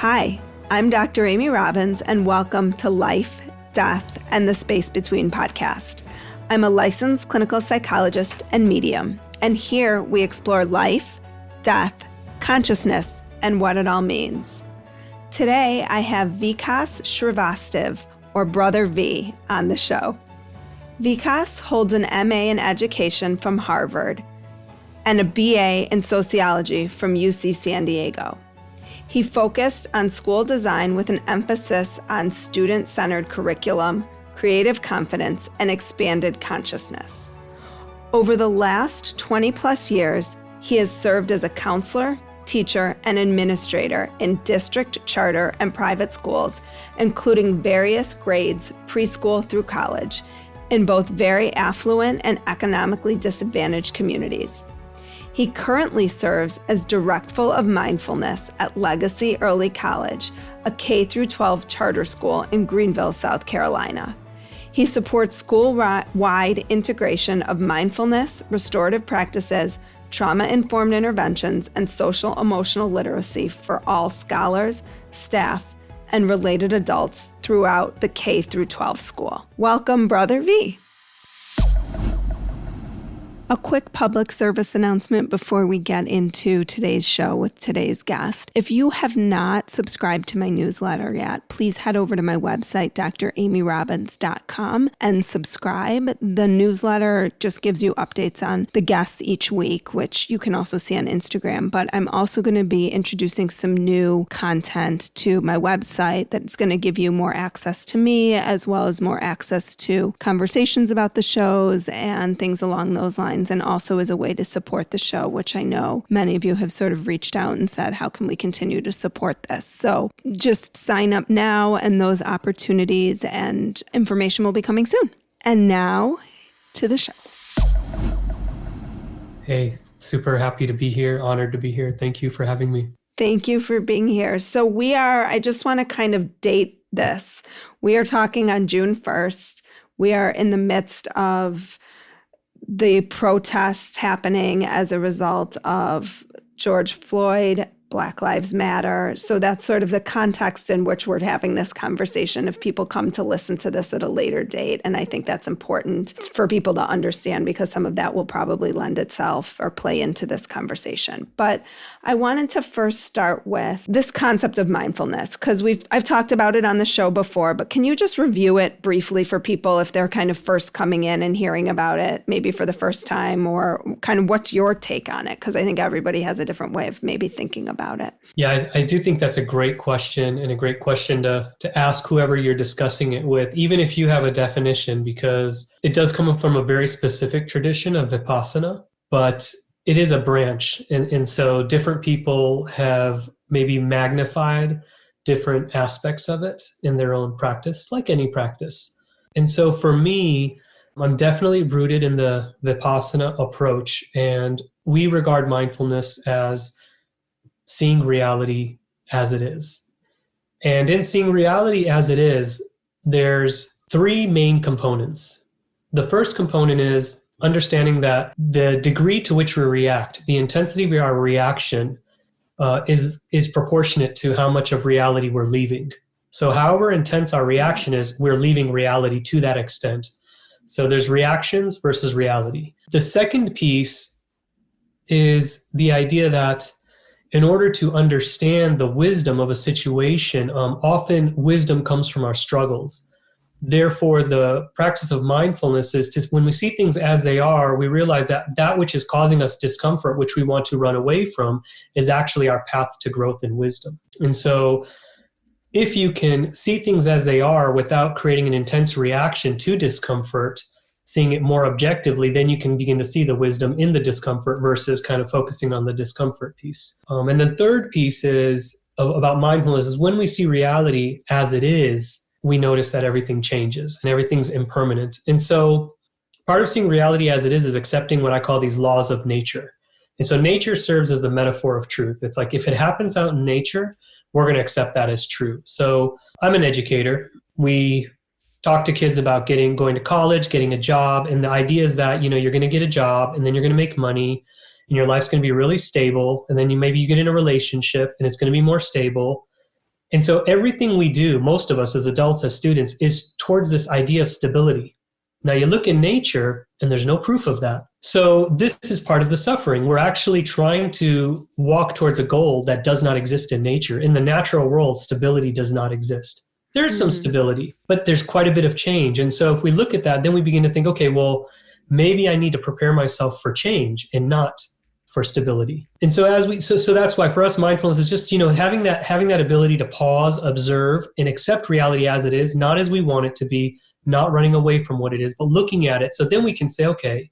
Hi, I'm Dr. Amy Robbins, and welcome to Life, Death, and the Space Between podcast. I'm a licensed clinical psychologist and medium, and here we explore life, death, consciousness, and what it all means. Today, I have Vikas Srivastava, or Brother V, on the show. Vikas holds an MA in education from Harvard and a BA in sociology from UC San Diego. He focused on school design with an emphasis on student-centered curriculum, creative confidence, and expanded consciousness. Over the last 20-plus years, he has served as a counselor, teacher, and administrator in district, charter, and private schools, including various grades, preschool through college, in both very affluent and economically disadvantaged communities. He currently serves as Director of Mindfulness at Legacy Early College, a K-12 charter school in Greenville, South Carolina. He supports school-wide integration of mindfulness, restorative practices, trauma-informed interventions, and social-emotional literacy for all scholars, staff, and related adults throughout the K-12 school. Welcome, Brother V. A quick public service announcement before we get into today's show with today's guest. If you have not subscribed to my newsletter yet, please head over to my website, dramyrobbins.com, and subscribe. The newsletter just gives you updates on the guests each week, which you can also see on Instagram. But I'm also going to be introducing some new content to my website that's going to give you more access to me, as well as more access to conversations about the shows and things along those lines. And also as a way to support the show, which I know many of you have sort of reached out and said, how can we continue to support this? So just sign up now, and those opportunities and information will be coming soon. And now to the show. Hey, super happy to be here. Honored to be here. Thank you for having me. Thank you for being here. So I just want to kind of date this. We are talking on June 1st. We are in the midst of the protests happening as a result of George Floyd, Black Lives Matter. So that's sort of the context in which we're having this conversation if people come to listen to this at a later date. And I think that's important for people to understand because some of that will probably lend itself or play into this conversation. But I wanted to first start with this concept of mindfulness because I've talked about it on the show before, but can you just review it briefly for people if they're kind of first coming in and hearing about it, maybe for the first time, or kind of what's your take on it? Because I think everybody has a different way of maybe thinking about it. Yeah, I do think that's a great question and a great question to ask whoever you're discussing it with, even if you have a definition, because it does come from a very specific tradition of Vipassana, but it is a branch. And so different people have maybe magnified different aspects of it in their own practice, like any practice. And so for me, I'm definitely rooted in the Vipassana approach, and we regard mindfulness as seeing reality as it is. And in seeing reality as it is, there's three main components. The first component is understanding that the degree to which we react, the intensity of our reaction, is proportionate to how much of reality we're leaving. So however intense our reaction is, we're leaving reality to that extent. So there's reactions versus reality. The second piece is the idea that in order to understand the wisdom of a situation, often wisdom comes from our struggles. Therefore, the practice of mindfulness is just when we see things as they are, we realize that which is causing us discomfort, which we want to run away from, is actually our path to growth and wisdom. And so if you can see things as they are without creating an intense reaction to discomfort, seeing it more objectively, then you can begin to see the wisdom in the discomfort versus kind of focusing on the discomfort piece. And the third piece is about mindfulness is when we see reality as it is, we notice that everything changes and everything's impermanent. And so part of seeing reality as it is accepting what I call these laws of nature. And so nature serves as the metaphor of truth. It's like if it happens out in nature, we're going to accept that as true. So I'm an educator. We talk to kids about going to college, getting a job. And the idea is that, you're going to get a job and then you're going to make money and your life's going to be really stable. And then maybe you get in a relationship and it's going to be more stable. And so everything we do, most of us as adults, as students, is towards this idea of stability. Now you look in nature and there's no proof of that. So this is part of the suffering. We're actually trying to walk towards a goal that does not exist in nature. In the natural world, stability does not exist. There's some stability, but there's quite a bit of change. And so if we look at that, then we begin to think, okay, well, maybe I need to prepare myself for change and not for stability. And so so that's why for us, mindfulness is just, having that ability to pause, observe, and accept reality as it is, not as we want it to be, not running away from what it is, but looking at it. So then we can say, okay,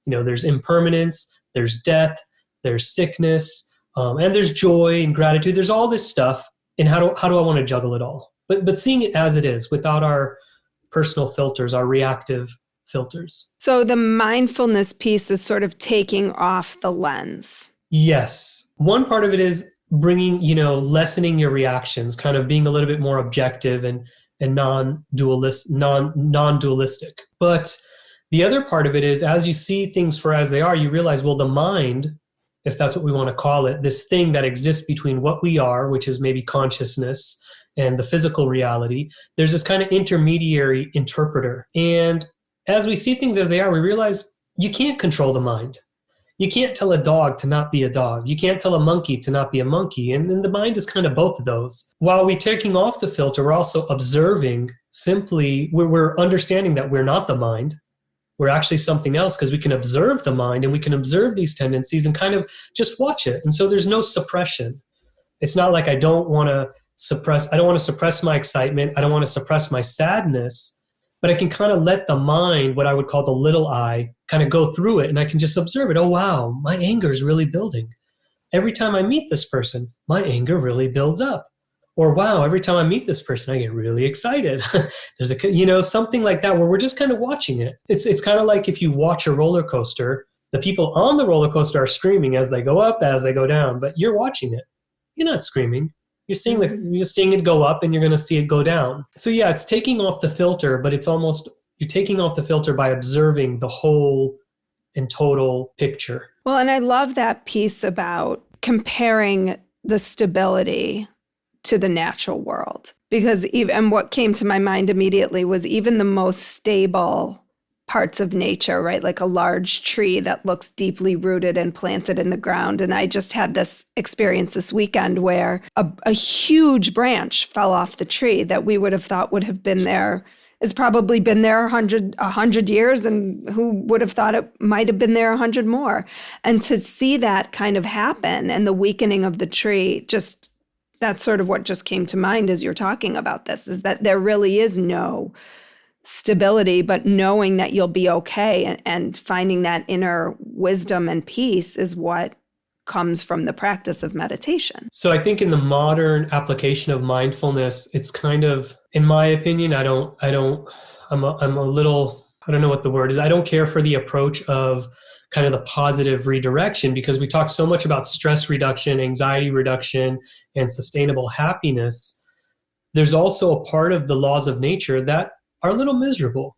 there's impermanence, there's death, there's sickness, and there's joy and gratitude. There's all this stuff. And how do I want to juggle it all? But seeing it as it is, without our personal filters, our reactive filters. So the mindfulness piece is sort of taking off the lens. Yes. One part of it is bringing, lessening your reactions, kind of being a little bit more objective and non-dualistic. But the other part of it is, as you see things for as they are, you realize, well, the mind, if that's what we want to call it, this thing that exists between what we are, which is maybe consciousness, and the physical reality, there's this kind of intermediary interpreter. And as we see things as they are, we realize you can't control the mind. You can't tell a dog to not be a dog. You can't tell a monkey to not be a monkey. And the mind is kind of both of those. While we're taking off the filter, we're also observing simply, we're understanding that we're not the mind. We're actually something else, because we can observe the mind and we can observe these tendencies and kind of just watch it. And so there's no suppression. It's not like I don't want to suppress my excitement. I don't want to suppress my sadness, but I can kind of let the mind, what I would call the little I, kind of go through it, and I can just observe it. Oh, wow, my anger is really building. Every time I meet this person, my anger really builds up. Or, wow, every time I meet this person, I get really excited. There's something like that, where we're just kind of watching it. It's kind of like if you watch a roller coaster, the people on the roller coaster are screaming as they go up, as they go down, but you're watching it. You're not screaming. You're seeing it go up, and you're going to see it go down. So yeah, it's taking off the filter, but you're taking off the filter by observing the whole and total picture. Well, and I love that piece about comparing the stability to the natural world, because and what came to my mind immediately was even the most stable parts of nature, right? Like a large tree that looks deeply rooted and planted in the ground. And I just had this experience this weekend where a huge branch fell off the tree that we would have thought would have been there, has probably been there 100 years, and who would have thought it might have been there 100 more. And to see that kind of happen and the weakening of the tree, just that's sort of what just came to mind as you're talking about this, is that there really is no stability, but knowing that you'll be okay and finding that inner wisdom and peace is what comes from the practice of meditation. So I think in the modern application of mindfulness, it's kind of, in my opinion, I'm a little, I don't know what the word is. I don't care for the approach of kind of the positive redirection, because we talk so much about stress reduction, anxiety reduction, and sustainable happiness. There's also a part of the laws of nature that are a little miserable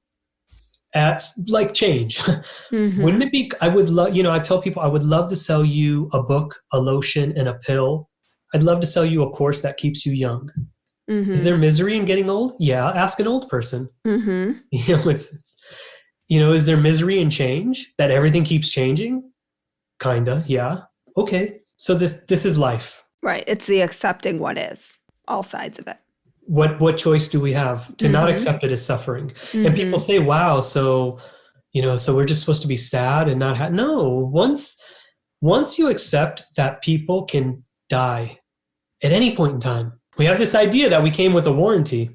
at like change. Mm-hmm. Wouldn't it be, I would love, I tell people I would love to sell you a book, a lotion, and a pill. I'd love to sell you a course that keeps you young. Mm-hmm. Is there misery in getting old? Yeah. Ask an old person. Mm-hmm. Is there misery in change, that everything keeps changing? Kinda. Yeah. Okay. So this is life. Right. It's the accepting what is, all sides of it. What choice do we have? To not accept it as suffering? Mm-hmm. And people say, wow, so we're just supposed to be sad and not no. Once you accept that people can die at any point in time, we have this idea that we came with a warranty.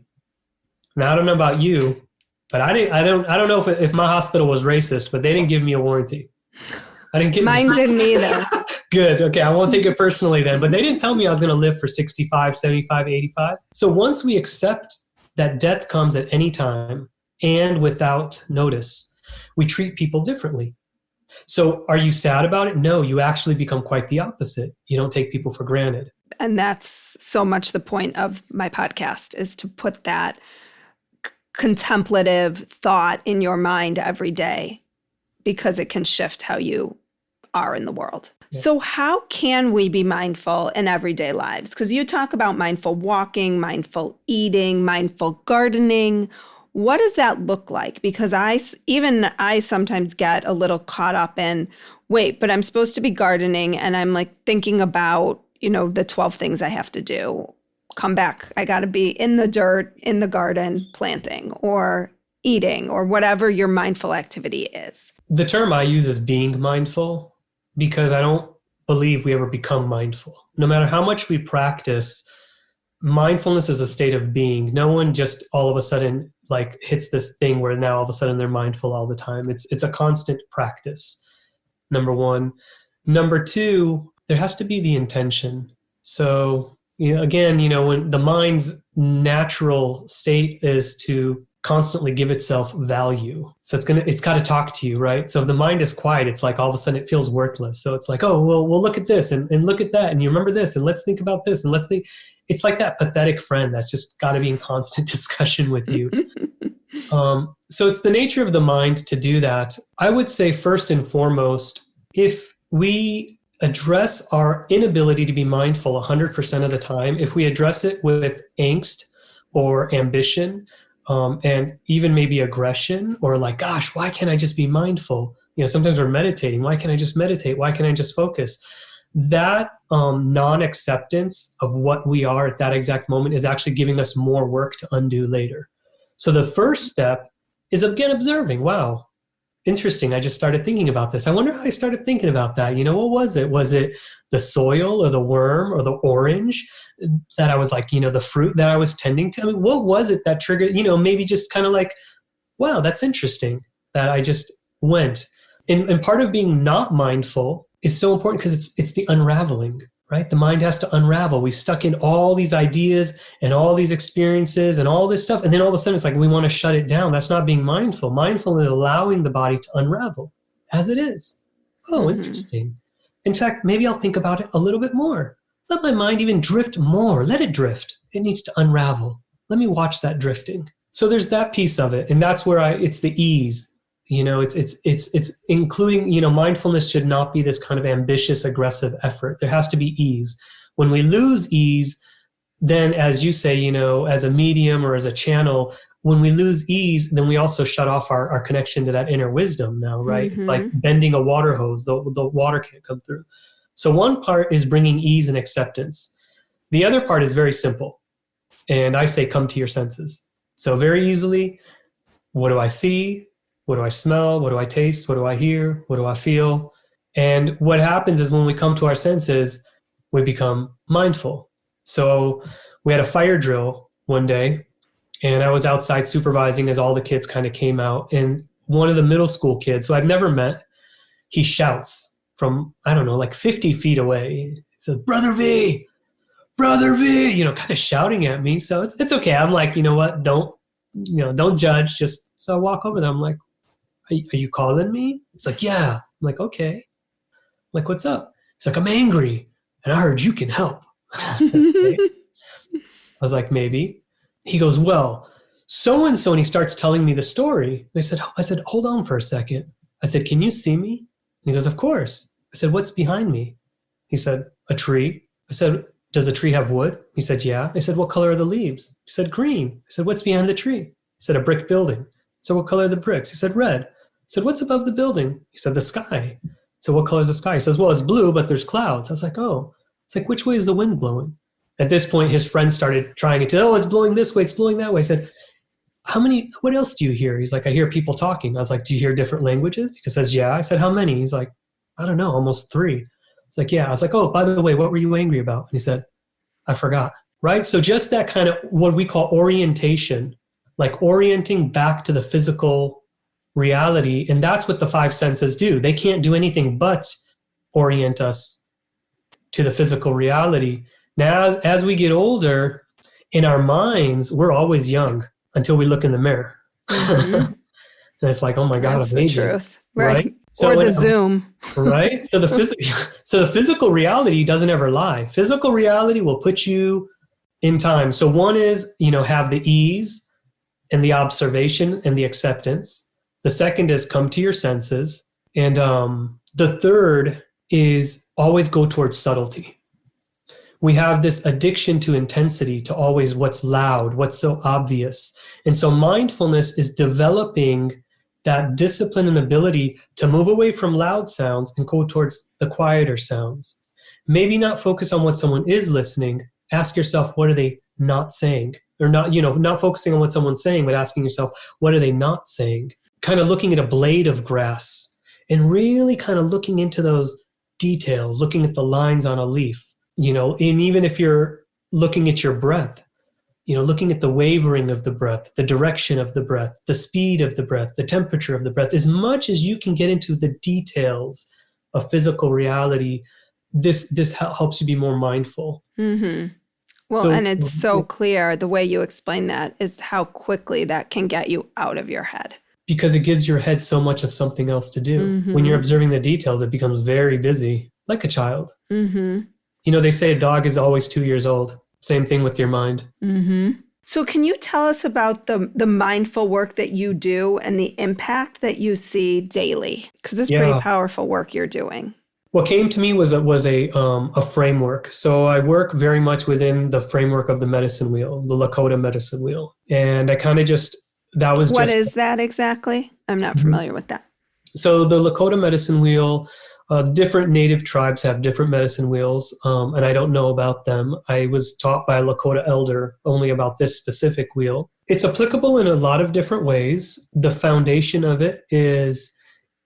Now, I don't know about you, but I don't know if my hospital was racist, but they didn't give me a warranty. Mine didn't either. Good. Okay. I won't take it personally then, but they didn't tell me I was going to live for 65, 75, 85. So once we accept that death comes at any time and without notice, we treat people differently. So are you sad about it? No, you actually become quite the opposite. You don't take people for granted. And that's so much the point of my podcast, is to put that contemplative thought in your mind every day, because it can shift how you are in the world. So how can we be mindful in everyday lives? Because you talk about mindful walking, mindful eating, mindful gardening. What does that look like? Because I sometimes get a little caught up in, wait, but I'm supposed to be gardening and I'm like thinking about, the 12 things I have to do. Come back. I got to be in the dirt, in the garden, planting or eating or whatever your mindful activity is. The term I use is being mindful, because I don't believe we ever become mindful. No matter how much we practice, mindfulness is a state of being. No one just all of a sudden like hits this thing where now all of a sudden they're mindful all the time. It's a constant practice, number one. Number two, there has to be the intention. So, again, when the mind's natural state is to constantly give itself value. So it's got to talk to you, right? So if the mind is quiet, it's like all of a sudden it feels worthless. So it's like, oh, well, we'll look at this and look at that. And you remember this and let's think about this and let's think. It's like that pathetic friend that's just got to be in constant discussion with you. So it's the nature of the mind to do that. I would say first and foremost, if we address our inability to be mindful 100% of the time, if we address it with angst or ambition, and even maybe aggression or like, gosh, why can't I just be mindful? Sometimes we're meditating. Why can't I just meditate? Why can't I just focus? That non-acceptance of what we are at that exact moment is actually giving us more work to undo later. So the first step is, again, observing. Wow, interesting. I just started thinking about this. I wonder how I started thinking about that. What was it? Was it the soil or the worm or the orange that I was like, the fruit that I was tending to? I mean, what was it that triggered, maybe just kind of like, wow, that's interesting that I just went. And part of being not mindful is so important because it's the unraveling, right? The mind has to unravel. We've stuck in all these ideas and all these experiences and all this stuff. And then all of a sudden it's like, we want to shut it down. That's not being mindful. Mindful is allowing the body to unravel as it is. Oh, interesting. In fact, maybe I'll think about it a little bit more. Let my mind even drift more. Let it drift. It needs to unravel. Let me watch that drifting. So there's that piece of it. And that's where it's the ease. It's including, mindfulness should not be this kind of ambitious, aggressive effort. There has to be ease. When we lose ease, then as you say, as a medium or as a channel, when we lose ease, then we also shut off our connection to that inner wisdom now, right? Mm-hmm. It's like bending a water hose. The water can't come through. So one part is bringing ease and acceptance. The other part is very simple. And I say, come to your senses. So very easily, what do I see? What do I smell? What do I taste? What do I hear? What do I feel? And what happens is when we come to our senses, we become mindful. So we had a fire drill one day, and I was outside supervising as all the kids kind of came out. And one of the middle school kids, who I've never met, he shouts from, I don't know, like 50 feet away. He says, Brother V, kind of shouting at me. So it's okay. I'm like, you know what? Don't judge. So I walk over there. I'm like, are you calling me? He's like, yeah. I'm like, okay. I'm like, what's up? He's like, I'm angry and I heard you can help. I said, okay. I was like, maybe. He goes, well, so-and-so, and he starts telling me the story. I said, hold on for a second. I said, can you see me? And he goes, of course. I said, what's behind me? He said, a tree. I said, does the tree have wood? He said, yeah. I said, what color are the leaves? He said, green. I said, what's behind the tree? He said, a brick building. I said, what color are the bricks? He said, red. I said, what's above the building? He said, the sky. I said, what color is the sky? He says, well, it's blue, but there's clouds. I was like, oh. It's like, which way is the wind blowing? At this point, his friend started trying to, it's blowing this way, it's blowing that way. I said, what else do you hear? He's like, I hear people talking. I was like, do you hear different languages? He says, yeah. I said, how many? He's like, I don't know, almost 3. I was like, yeah. I was like, oh, by the way, what were you angry about? And he said, I forgot. Right? So just that kind of what we call orientation, like orienting back to the physical reality. And that's what the 5 senses do. They can't do anything but orient us to the physical reality. Now, as we get older, in our minds, we're always young until we look in the mirror. Mm-hmm. And it's like, oh my God, that's I'm the aging. Truth. Right? So or the Zoom. Right? So the physical reality doesn't ever lie. Physical reality will put you in time. So one is, have the ease and the observation and the acceptance. The second is come to your senses. And the third is always go towards subtlety. We have this addiction to intensity, to always what's loud, what's so obvious. And so mindfulness is developing that discipline and ability to move away from loud sounds and go towards the quieter sounds. Maybe not focus on what someone is listening. Ask yourself, what are they not saying? Or not, not focusing on what someone's saying, but asking yourself, what are they not saying? Kind of looking at a blade of grass and really kind of looking into those details, looking at the lines on a leaf, and even if you're looking at your breath, looking at the wavering of the breath, the direction of the breath, the speed of the breath, the temperature of the breath, as much as you can get into the details of physical reality, this helps you be more mindful. Mm-hmm. Well, and it's so clear, the way you explain that is how quickly that can get you out of your head. Because it gives your head so much of something else to do. Mm-hmm. When you're observing the details, it becomes very busy, like a child. Mm-hmm. They say a dog is always 2 years old. Same thing with your mind. Mm-hmm. So can you tell us about the mindful work that you do and the impact that you see daily? Because it's pretty powerful work you're doing. What came to me was a framework. So I work very much within the framework of the medicine wheel, the Lakota medicine wheel. And I kind of What is that exactly? I'm not familiar with that. So the Lakota medicine wheel, different native tribes have different medicine wheels, and I don't know about them. I was taught by a Lakota elder only about this specific wheel. It's applicable in a lot of different ways. The foundation of it is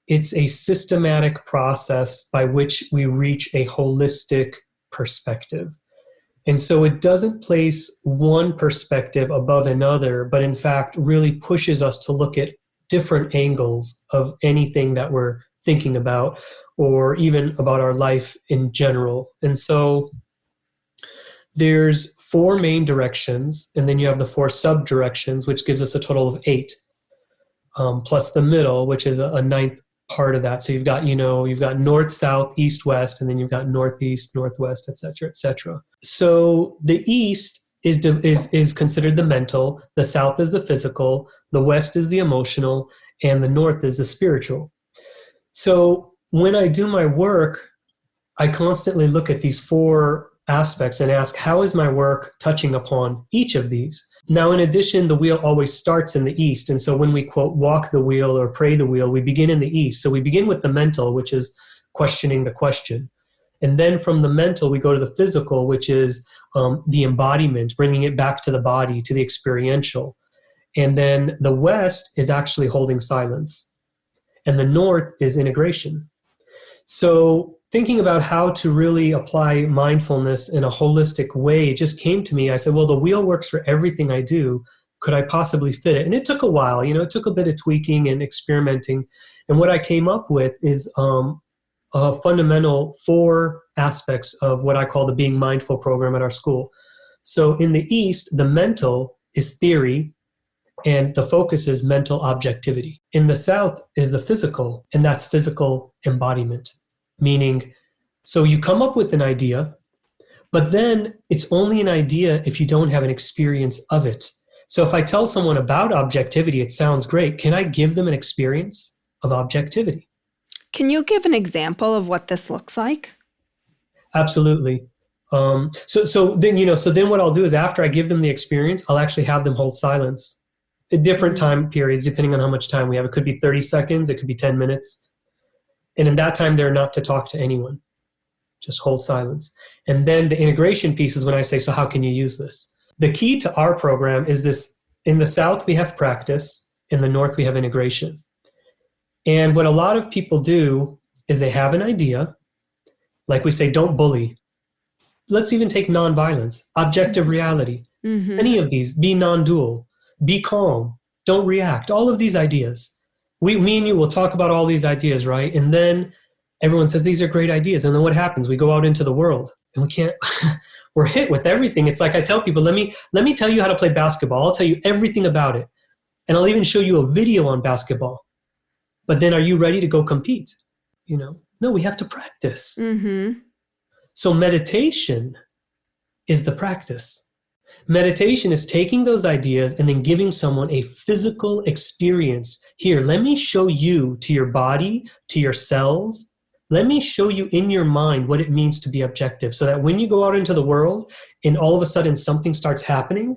it's a systematic process by which we reach a holistic perspective. And so it doesn't place one perspective above another, but in fact really pushes us to look at different angles of anything that we're thinking about, or even about our life in general. And so there's 4 main directions, and then you have the 4 sub-directions, which gives us a total of 8, plus the middle, which is a 9th part of that. So you've got north, south, east, west, and then you've got northeast, northwest, et cetera, et cetera. So the east is considered the mental, the south is the physical, the west is the emotional, and the north is the spiritual. So when I do my work, I constantly look at these 4 aspects and ask, how is my work touching upon each of these? Now, in addition, the wheel always starts in the east. And so when we, quote, walk the wheel or pray the wheel, we begin in the east. So we begin with the mental, which is questioning the question. And then from the mental, we go to the physical, which is the embodiment, bringing it back to the body, to the experiential. And then the west is actually holding silence. And the north is integration. So thinking about how to really apply mindfulness in a holistic way just came to me. I said, well, the wheel works for everything I do. Could I possibly fit it? And it took a while. It took a bit of tweaking and experimenting. And what I came up with is a fundamental 4 aspects of what I call the Being Mindful program at our school. So in the East, the mental is theory, and the focus is mental objectivity. In the South is the physical, and that's physical embodiment. Meaning, so you come up with an idea, but then it's only an idea if you don't have an experience of it. So if I tell someone about objectivity, it sounds great. Can I give them an experience of objectivity? Can you give an example of what this looks like? Absolutely. So then what I'll do is after I give them the experience, I'll actually have them hold silence at different time periods, depending on how much time we have. It could be 30 seconds, it could be 10 minutes. And in that time, they're not to talk to anyone. Just hold silence. And then the integration piece is when I say, so how can you use this? The key to our program is this. In the South, we have practice. In the North, we have integration. And what a lot of people do is they have an idea. Like we say, don't bully. Let's even take nonviolence, objective reality. Mm-hmm. Any of these, be non-dual, be calm, don't react. All of these ideas. Me and you will talk about all these ideas, right? And then everyone says, these are great ideas. And then what happens? We go out into the world and we can't, we're hit with everything. It's like I tell people, let me tell you how to play basketball. I'll tell you everything about it. And I'll even show you a video on basketball. But then are you ready to go compete? No, we have to practice. Mm-hmm. So meditation is the practice. Meditation is taking those ideas and then giving someone a physical experience. Here, let me show you to your body, to your cells, Let me show you in your mind what it means to be objective, so that when you go out into the world and all of a sudden something starts happening,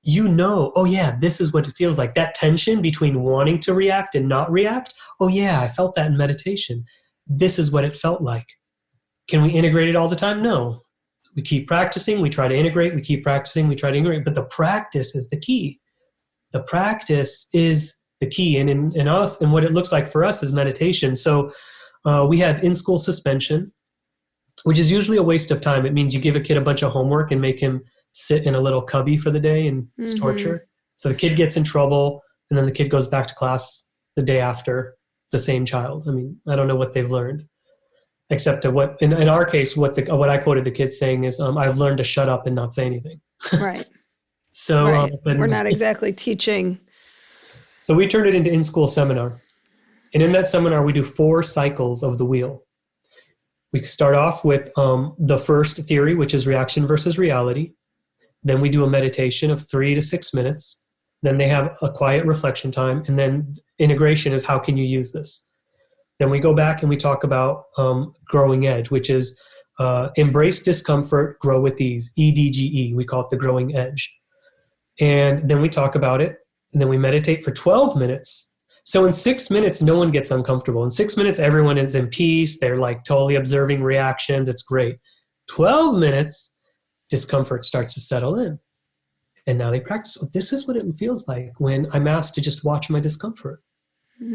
you know, oh yeah, this is what it feels like. That tension between wanting to react and not react. Oh yeah, I felt that in meditation. This is what it felt like. Can we integrate it all the time? No. We keep practicing, we try to integrate, we keep practicing, we try to integrate, but the practice is the key. The practice is the key. And in us, and what it looks like for us is meditation. So we have in-school suspension, which is usually a waste of time. It means you give a kid a bunch of homework and make him sit in a little cubby for the day, and it's torture. So the kid gets in trouble, and then the kid goes back to class the day after, the same child. I mean, I don't know what they've learned, except to what, in our case, what I quoted the kids saying is, I've learned to shut up and not say anything. Right. So right. We're not exactly teaching. So we turned it into in-school seminar. And in that seminar, we do 4 cycles of the wheel. We start off with the first theory, which is reaction versus reality. Then we do a meditation of 3 to 6 minutes. Then they have a quiet reflection time. And then integration is, how can you use this? Then we go back and we talk about growing edge, which is embrace discomfort, grow with ease, EDGE. We call it the growing edge. And then we talk about it. And then we meditate for 12 minutes. So in 6 minutes, no one gets uncomfortable. In 6 minutes, everyone is in peace. They're like totally observing reactions. It's great. 12 minutes, discomfort starts to settle in. And now they practice. Oh, this is what it feels like when I'm asked to just watch my discomfort.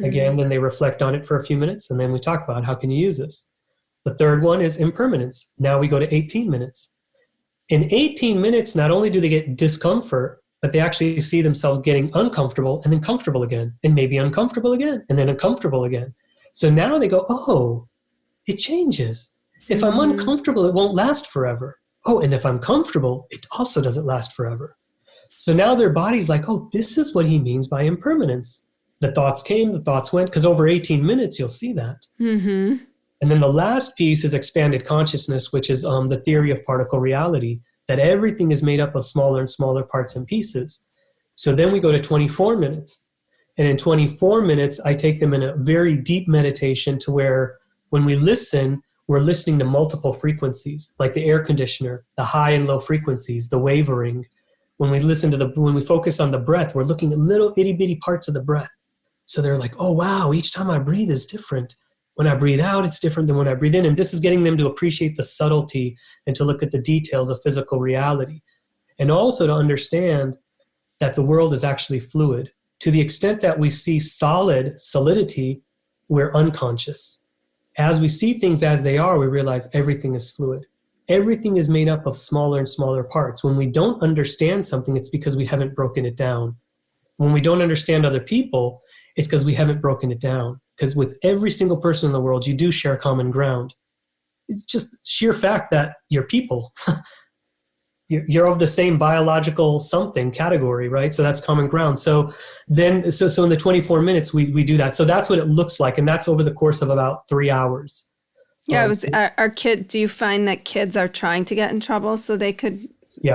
Again, then they reflect on it for a few minutes, and then we talk about how can you use this. The third one is impermanence. Now we go to 18 minutes. In 18 minutes, not only do they get discomfort, but they actually see themselves getting uncomfortable and then comfortable again, and maybe uncomfortable again, and then uncomfortable again. So now they go, oh, it changes. If I'm uncomfortable, it won't last forever. Oh, and if I'm comfortable, it also doesn't last forever. So now their body's like, oh, this is what he means by impermanence. The thoughts came, the thoughts went, because over 18 minutes, you'll see that. And then the last piece is expanded consciousness, which is the theory of particle reality, that everything is made up of smaller and smaller parts and pieces. So then we go to 24 minutes. And in 24 minutes, I take them in a very deep meditation to where when we listen, we're listening to multiple frequencies, like the air conditioner, the high and low frequencies, the wavering. When we when we focus on the breath, we're looking at little itty bitty parts of the breath. So they're like, oh, wow, each time I breathe is different. When I breathe out, it's different than when I breathe in. And this is getting them to appreciate the subtlety and to look at the details of physical reality. And also to understand that the world is actually fluid. To the extent that we see solidity, we're unconscious. As we see things as they are, we realize everything is fluid. Everything is made up of smaller and smaller parts. When we don't understand something, it's because we haven't broken it down. When we don't understand other people, it's because we haven't broken it down. Because with every single person in the world, you do share common ground. It's just sheer fact that you're people. You're of the same biological something category, right? So that's common ground. So in the 24 minutes, we do that. So that's what it looks like. And that's over the course of about 3 hours. Yeah, do you find that kids are trying to get in trouble so they could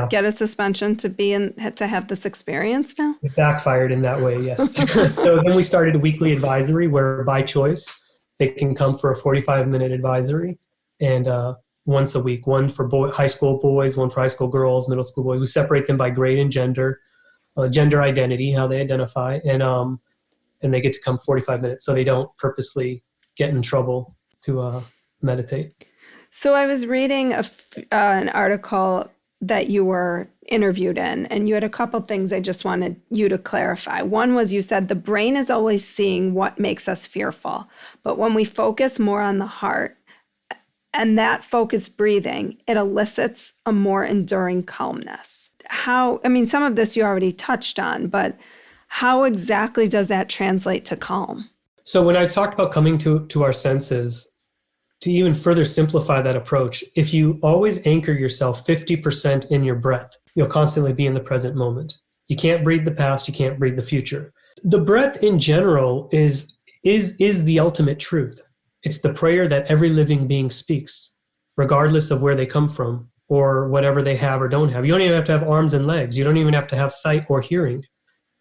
get a suspension to have this experience now? It backfired in that way, yes. So then we started a weekly advisory where by choice, they can come for a 45-minute advisory and once a week, one for high school boys, one for high school girls, middle school boys. We separate them by grade and gender identity, how they identify, and they get to come 45 minutes so they don't purposely get in trouble to meditate. So I was reading an article that you were interviewed in, and you had a couple things I just wanted you to clarify. One was you said the brain is always seeing what makes us fearful, but when we focus more on the heart and that focused breathing, it elicits a more enduring calmness. Some of this you already touched on, but how exactly does that translate to calm? So when I talked about coming to our senses, to even further simplify that approach, if you always anchor yourself 50% in your breath, you'll constantly be in the present moment. You can't breathe the past, you can't breathe the future. The breath in general is the ultimate truth. It's the prayer that every living being speaks, regardless of where they come from or whatever they have or don't have. You don't even have to have arms and legs. You don't even have to have sight or hearing.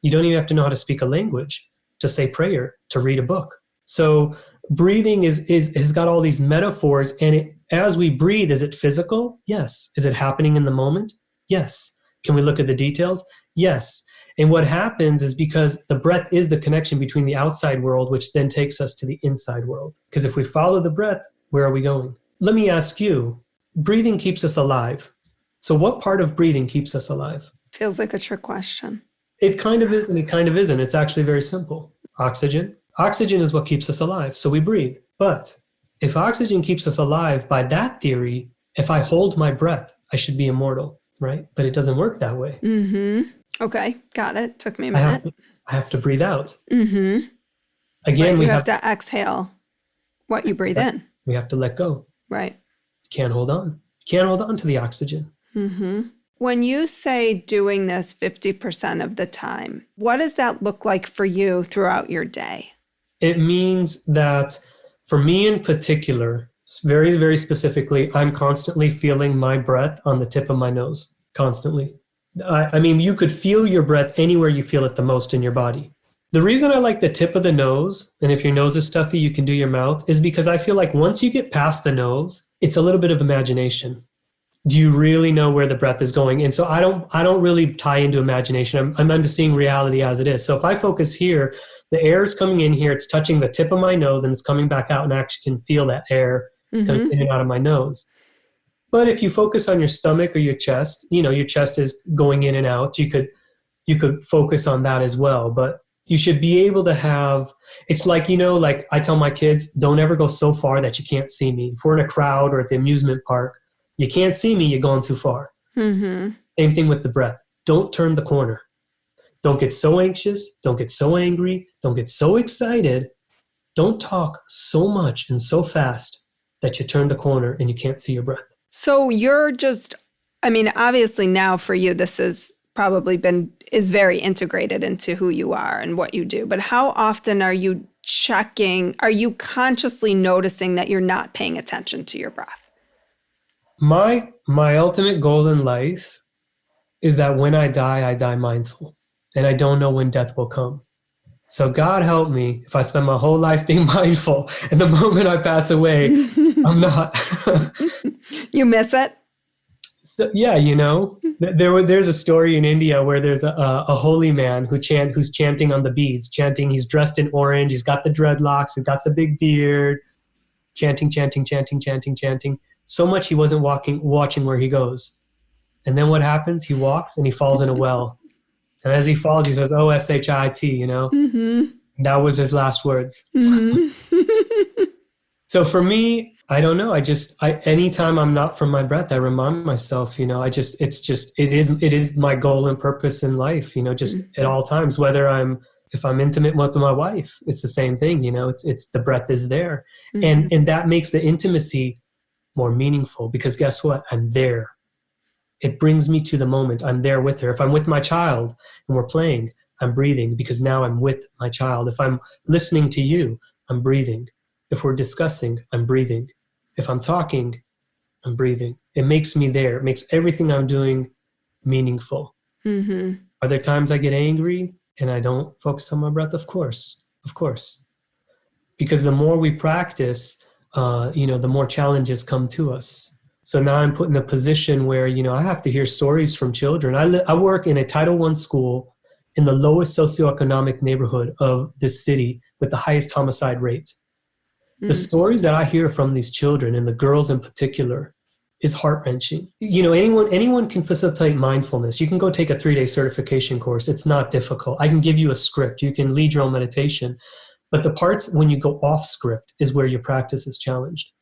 You don't even have to know how to speak a language to say prayer, to read a book. So breathing has got all these metaphors, and as we breathe, is it physical? Yes. Is it happening in the moment? Yes. Can we look at the details? Yes. And what happens is, because the breath is the connection between the outside world, which then takes us to the inside world. Because if we follow the breath, where are we going? Let me ask you, breathing keeps us alive. So what part of breathing keeps us alive? Feels like a trick question. It kind of is and it kind of isn't. It's actually very simple. Oxygen. Oxygen is what keeps us alive. So we breathe. But if oxygen keeps us alive, by that theory, if I hold my breath, I should be immortal, right? But it doesn't work that way. Mm-hmm. Okay, got it. Took me a minute. I have to breathe out. Mm-hmm. Again, right, we you have to exhale what you breathe in. We have to let go. Right. You can't hold on. You can't hold on to the oxygen. Mm-hmm. When you say doing this 50% of the time, what does that look like for you throughout your day? It means that for me in particular, very, very specifically, I'm constantly feeling my breath on the tip of my nose, constantly. I mean, you could feel your breath anywhere you feel it the most in your body. The reason I like the tip of the nose, and if your nose is stuffy, you can do your mouth, is because I feel like once you get past the nose, it's a little bit of imagination. Do you really know where the breath is going? And so I don't really tie into imagination. I'm just seeing reality as it is. So if I focus here, the air is coming in here, it's touching the tip of my nose, and it's coming back out, and I actually can feel that air coming in and out of my nose. But if you focus on your stomach or your chest, your chest is going in and out. You could focus on that as well. But you should be able to have, it's like, like I tell my kids, don't ever go so far that you can't see me. If we're in a crowd or at the amusement park, you can't see me, you're going too far. Mm-hmm. Same thing with the breath. Don't turn the corner. Don't get so anxious. Don't get so angry. Don't get so excited. Don't talk so much and so fast that you turn the corner and you can't see your breath. So you're just, obviously now for you, this is probably is very integrated into who you are and what you do. But how often are you consciously noticing that you're not paying attention to your breath? My ultimate goal in life is that when I die mindful. And I don't know when death will come. So God help me if I spend my whole life being mindful, and the moment I pass away, I'm not. You miss it? So, yeah, there's a story in India where there's a holy man who's chanting on the beads, chanting. He's dressed in orange. He's got the dreadlocks. He's got the big beard, chanting, so much he wasn't watching where he goes. And then what happens? He walks and he falls in a well. And as he falls, he says, "O-S-H-I-T," Mm-hmm. That was his last words. Mm-hmm. So for me, I don't know. Anytime I'm not from my breath, I remind myself, it is my goal and purpose in life, just at all times, if I'm intimate with my wife, it's the same thing, it's the breath is there. Mm-hmm. And that makes the intimacy more meaningful, because guess what? I'm there. It brings me to the moment. I'm there with her. If I'm with my child and we're playing, I'm breathing, because now I'm with my child. If I'm listening to you, I'm breathing. If we're discussing, I'm breathing. If I'm talking, I'm breathing. It makes me there. It makes everything I'm doing meaningful. Mm-hmm. Are there times I get angry and I don't focus on my breath? Of course. Because the more we practice, the more challenges come to us. So now I'm put in a position where, I have to hear stories from children. I work in a Title I school in the lowest socioeconomic neighborhood of this city with the highest homicide rate. Mm. The stories that I hear from these children, and the girls in particular, is heart-wrenching. Anyone can facilitate mindfulness. You can go take a 3-day certification course. It's not difficult. I can give you a script. You can lead your own meditation. But the parts when you go off script is where your practice is challenged.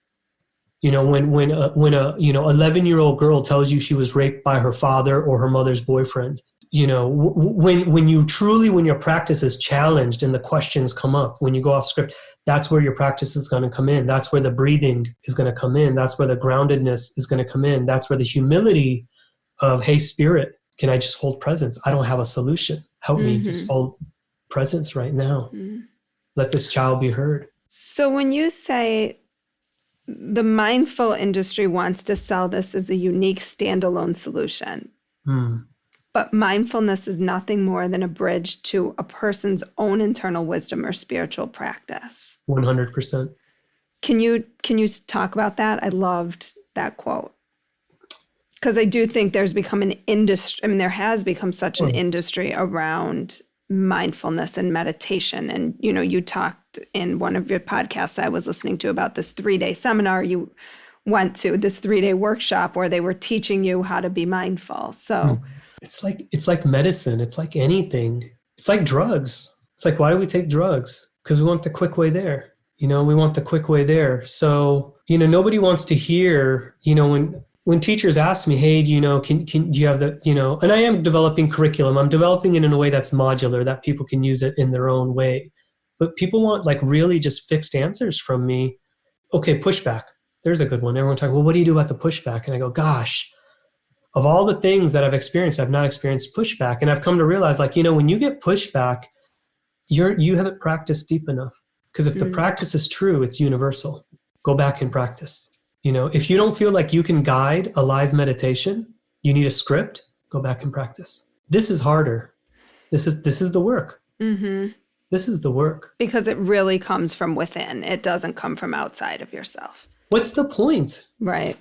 When a 11-year-old girl tells you she was raped by her father or her mother's boyfriend, when your practice is challenged and the questions come up, when you go off script, that's where your practice is going to come in. That's where the breathing is going to come in. That's where the groundedness is going to come in. That's where the humility of, hey, spirit, can I just hold presence? I don't have a solution. Help me just hold presence right now. Mm-hmm. Let this child be heard. So when you say the mindful industry wants to sell this as a unique standalone solution, but mindfulness is nothing more than a bridge to a person's own internal wisdom or spiritual practice. 100%. Can you talk about that? I loved that quote. Because I do think there's become an industry, I mean, there has become such an industry around mindfulness and meditation. And, you talked in one of your podcasts I was listening to about this 3-day seminar you went to, this 3-day workshop where they were teaching you how to be mindful. So it's like medicine. It's like anything. It's like drugs. It's like, why do we take drugs? Because we want the quick way there. We want the quick way there. So, nobody wants to hear, when teachers ask me, hey, do you have the, and I am developing curriculum. I'm developing it in a way that's modular, that people can use it in their own way. But people want like really just fixed answers from me. Okay, pushback. There's a good one. Everyone talks, well, what do you do about the pushback? And I go, gosh, of all the things that I've experienced, I've not experienced pushback. And I've come to realize, like, when you get pushback, you haven't practiced deep enough. Because if the practice is true, it's universal. Go back and practice. If you don't feel like you can guide a live meditation, you need a script, go back and practice. This is harder. This is the work. Mm-hmm. This is the work. Because it really comes from within. It doesn't come from outside of yourself. What's the point? Right.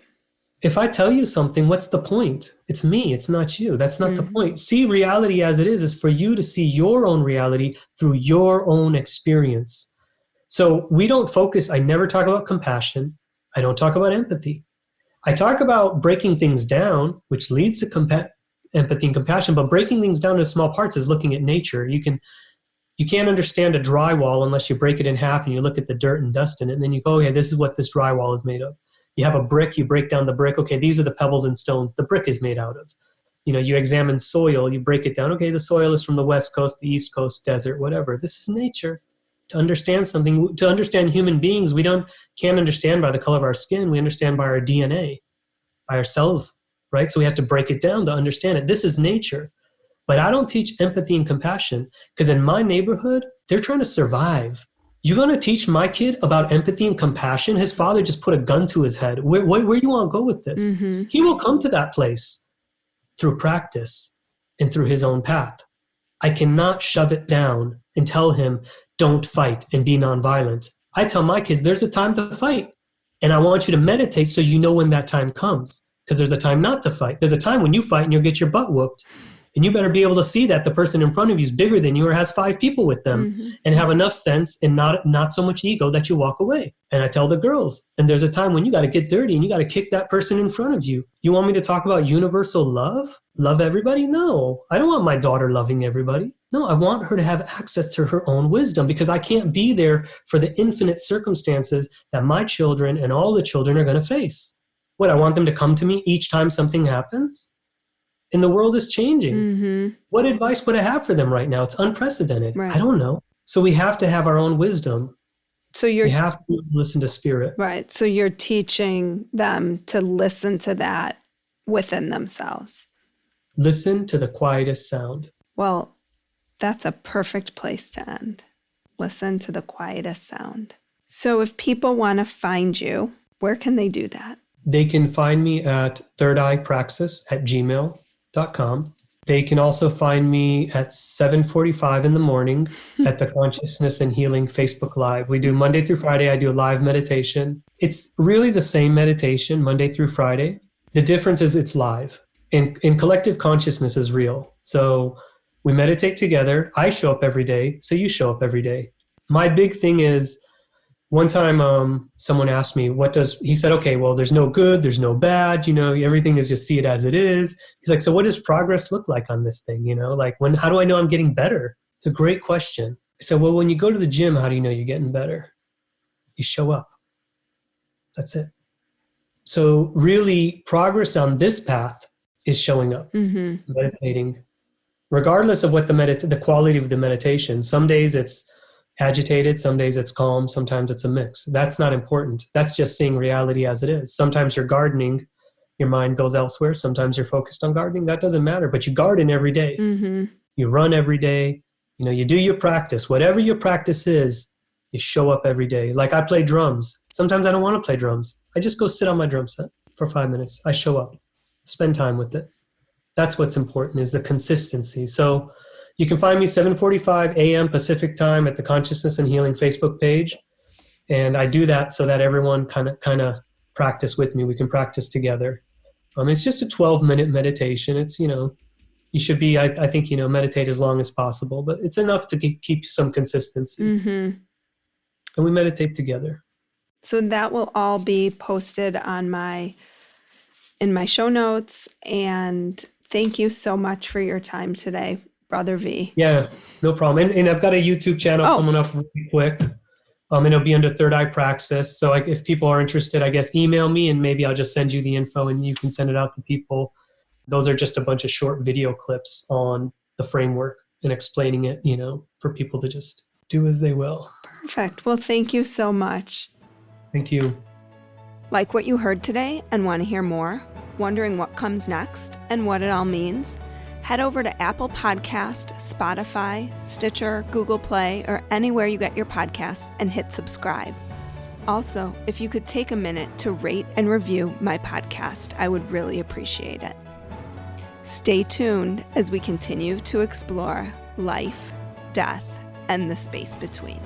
If I tell you something, what's the point? It's me. It's not you. That's not the point. See reality as it is for you to see your own reality through your own experience. So we don't focus. I never talk about compassion. I don't talk about empathy. I talk about breaking things down, which leads to empathy and compassion, but breaking things down into small parts is looking at nature. You can't understand a drywall unless you break it in half and you look at the dirt and dust in it. And then you go, okay, this is what this drywall is made of. You have a brick, you break down the brick. Okay, these are the pebbles and stones the brick is made out of. You examine soil, you break it down. Okay, the soil is from the West Coast, the East Coast, desert, whatever. This is nature. To understand something, to understand human beings, we can't understand by the color of our skin. We understand by our DNA, by our cells, right? So we have to break it down to understand it. This is nature. But I don't teach empathy and compassion because in my neighborhood, they're trying to survive. You're going to teach my kid about empathy and compassion? His father just put a gun to his head. Where do you want to go with this? Mm-hmm. He will come to that place through practice and through his own path. I cannot shove it down and tell him, don't fight and be nonviolent. I tell my kids, there's a time to fight. And I want you to meditate so you know when that time comes. Because there's a time not to fight. There's a time when you fight and you'll get your butt whooped. And you better be able to see that the person in front of you is bigger than you or has 5 people with them and have enough sense and not so much ego that you walk away. And I tell the girls, and there's a time when you got to get dirty and you got to kick that person in front of you. You want me to talk about universal love? Love everybody? No, I don't want my daughter loving everybody. No, I want her to have access to her own wisdom because I can't be there for the infinite circumstances that my children and all the children are going to face. What, I want them to come to me each time something happens? And the world is changing. Mm-hmm. What advice would I have for them right now? It's unprecedented. Right. I don't know. So we have to have our own wisdom. So we have to listen to spirit. Right. So you're teaching them to listen to that within themselves. Listen to the quietest sound. Well, that's a perfect place to end. Listen to the quietest sound. So if people want to find you, where can they do that? They can find me at thirdeyepraxis@gmail.com. They can also find me at 7:45 in the morning at the Consciousness and Healing Facebook Live. We do Monday through Friday. I do a live meditation. It's really the same meditation Monday through Friday. The difference is it's live. And collective consciousness is real. So we meditate together. I show up every day, so you show up every day. My big thing is, one time someone asked me, he said, okay, well, there's no good, there's no bad, everything is just see it as it is. He's like, so what does progress look like on this thing? How do I know I'm getting better? It's a great question. I said, well, when you go to the gym, how do you know you're getting better? You show up. That's it. So really progress on this path is showing up, meditating, regardless of what the quality of the meditation. Some days it's agitated, some days it's calm, sometimes it's a mix. That's not important. That's just seeing reality as it is. Sometimes you're gardening, your mind goes elsewhere. Sometimes you're focused on gardening. That doesn't matter, but you garden every day. Mm-hmm. You run every day. You do your practice. Whatever your practice is, you show up every day. Like I play drums. Sometimes I don't want to play drums. I just go sit on my drum set for 5 minutes. I show up, spend time with it. That's what's important, is the consistency. So you can find me 7:45 a.m. Pacific time at the Consciousness and Healing Facebook page. And I do that so that everyone kind of practice with me. We can practice together. It's just a 12-minute meditation. It's, you should be, I think, meditate as long as possible, but it's enough to keep some consistency. Mm-hmm. And we meditate together. So that will all be posted in my show notes. And thank you so much for your time today, Brother V. Yeah, no problem. And I've got a YouTube channel coming up really quick. And it'll be under Third Eye Praxis. So if people are interested, I guess, email me and maybe I'll just send you the info and you can send it out to people. Those are just a bunch of short video clips on the framework and explaining it, for people to just do as they will. Perfect. Well, thank you so much. Thank you. Like what you heard today and want to hear more? Wondering what comes next and what it all means? Head over to Apple Podcast, Spotify, Stitcher, Google Play, or anywhere you get your podcasts and hit subscribe. Also, if you could take a minute to rate and review my podcast, I would really appreciate it. Stay tuned as we continue to explore life, death, and the space between.